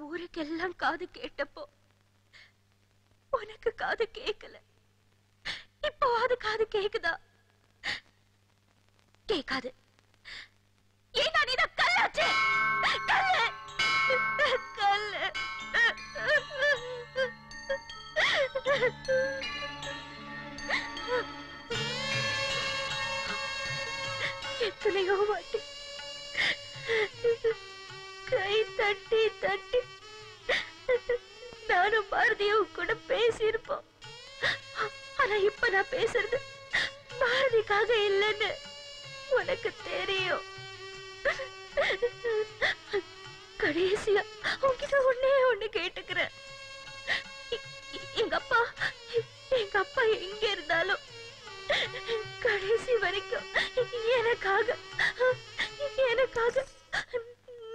ஊருக்கெல்லாம் காது கேட்டப்போ உனக்கு காது கேட்கல. இப்போ அது காது கேக்குதா? கேட்காது. ஏன்னா நீ தான் கல்லாச்சு. கல்லு கல்லு. எத்தனையோ வாட்டி கை தட்டி தட்டி நானும் பாரதியும் கூட பேசியிருப்போம். ஆனா இப்ப நான் பேசுறது பாரதிக்காக இல்லைன்னு உனக்கு தெரியும். கடைசியா உங்ககிட்ட ஒண்ணு கேட்டுக்கிறேன். எங்க அப்பா எங்க இருந்தாலும் கடைசி வரைக்கும் எனக்காக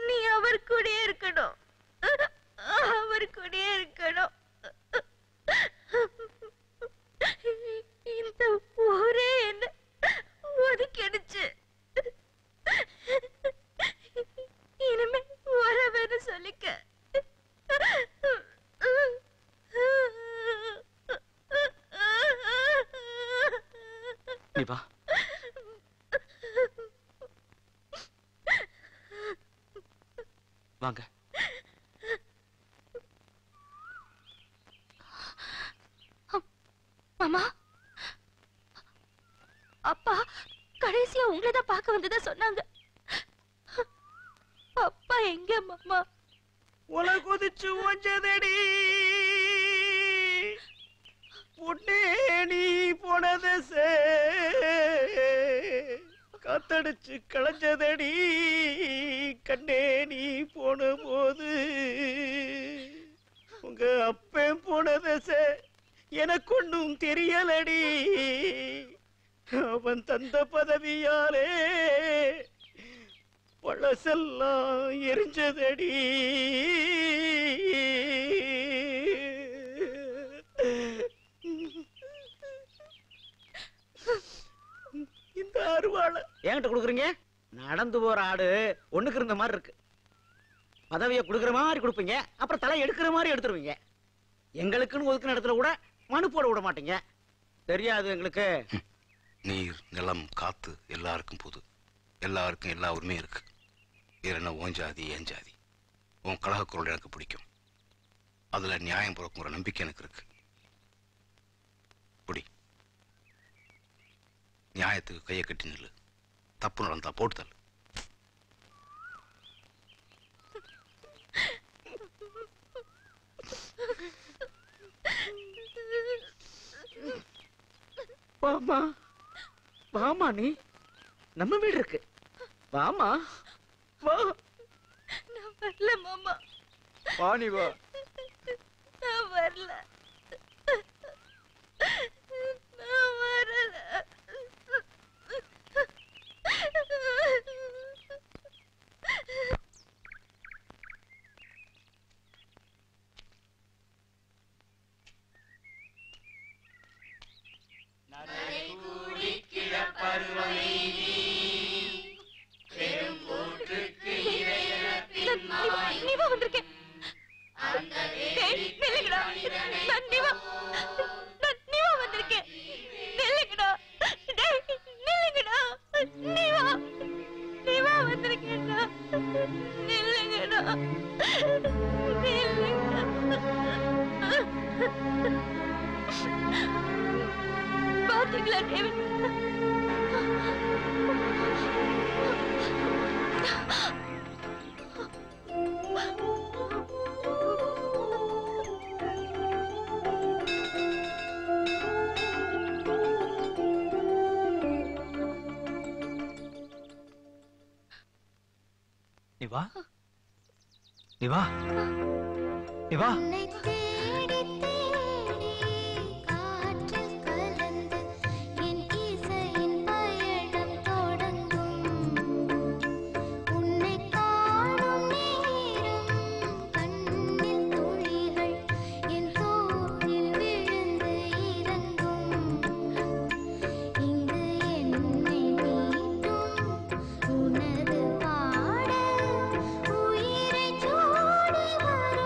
நீ அவர் கூடயே இருக்கணும். அவர் கூடயே இருக்கணும். இந்த ஊரே என்ன ஒதுக்கிடுச்சு. இனிமே வரவேன்னு சொல்லிக்க. வா. வாங்க. மாமா, அப்பா கடைசியா உங்களை தான் பார்க்க வந்ததா சொன்னாங்க. அப்பா எங்க மாமா? உல குதிச்சு ஓஞ்சதடி பொண்ணே நீ போனது காத்தடிச்சு களைஞ்சதடி கண்ணே நீ போன போது உங்க அப்பன் போனது எனக்கு ஒன்னும் தெரியலடி. அவன் தந்த பதவியாலே பழசெல்லாம் எரிஞ்சதடி. இந்த அருவாளை என்கிட்ட கொடுக்குறீங்க? நடந்து போற ஆடு ஒண்ணுக்கு இருந்த மாதிரி இருக்கு. பதவியை கொடுக்குற மாதிரி கொடுப்பீங்க, அப்புறம் தலை எடுக்கிற மாதிரி எடுத்துருவீங்க. எங்களுக்குன்னு ஒதுக்கின இடத்துல கூட மனு போட விட மாட்டீங்க. தெரியாது எங்களுக்கு. நீர், நிலம், காத்து எல்லாருக்கும் பொது. எல்லாருக்கும் எல்லா உரிமையும் இருக்கு. என்ன ஓன் ஜாதி ஏன் ஜாதி, உன் கழகக்குரல் எனக்கு பிடிக்கும். அதுல நியாயம் பிறக்குங்கிற நம்பிக்கை எனக்கு இருக்கு. புடி, நியாயத்துக்கு கையை கட்டி நில்லு. தப்பு நடந்தா போட்டுதல். வாமா வாமா, நீ நம்ம வீடு இருக்கு. வாமா வா. நான் வரல மாமா. வா நீ வா. நான் வரல. நான் வரல. பாத்தீங்களா டேவிட்? நிவா, நிவா, நிவா. உனது பாட உயிரை சூடி வர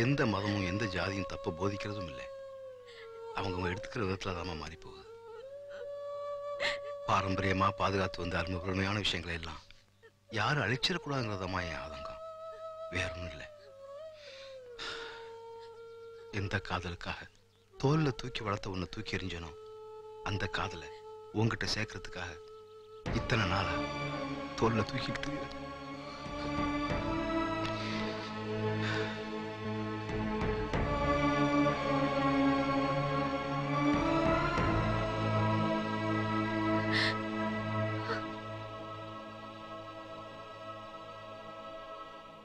எந்த மதமும் எந்த ஜாதியும் தப்ப போதிக்கிறதும் இல்லை. அவங்க எடுத்துக்கிற விதத்துல தான் மாறி போகுது. பாரம்பரியமா பாதுகாத்து வந்த அருமையான விஷயங்களை எல்லாம் யாரும் அழிச்சிடக்கூடாதுங்கிறதமா என் ஆதங்கம். வேற ஒண்ணும் இல்லை. எந்த காதலுக்காக தோல்ல தூக்கி வளர்த்த உன்னை தூக்கி எறிஞ்சனோ அந்த காதலை உன்கிட்ட சேர்க்கறதுக்காக இத்தனை நாளா தோல்ல தூக்கிட்டு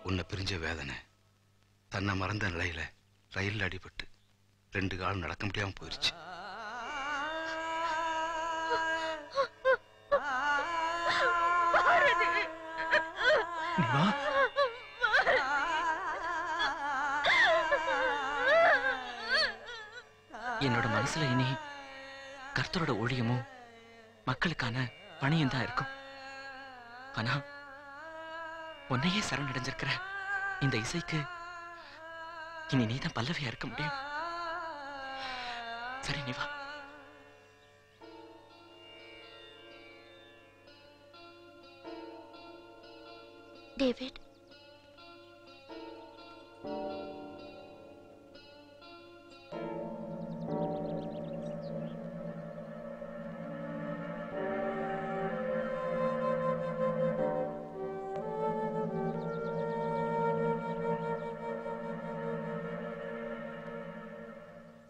உன்னை பிரிஞ்ச வேதனை தன்னை மறந்த நிலையில ரயில் அடிபட்டு 2 காலம் நடக்க முடியாம போயிருச்சு. நிவா, என்னோட மனசுல இனி கர்த்தரோட ஊழியமும் மக்களுக்கான பணியும் தான் இருக்கும். ஆனா உன்னையே சரணடைஞ்சிருக்கிற இந்த இசைக்கு இனி நீதான் பல்லவியா இருக்க முடியும். சரி நீ வா. டேவிட்,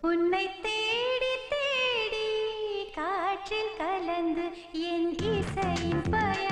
உன்னை தேடி தேடி காற்றில் கலந்து என் இசையின் பயணம்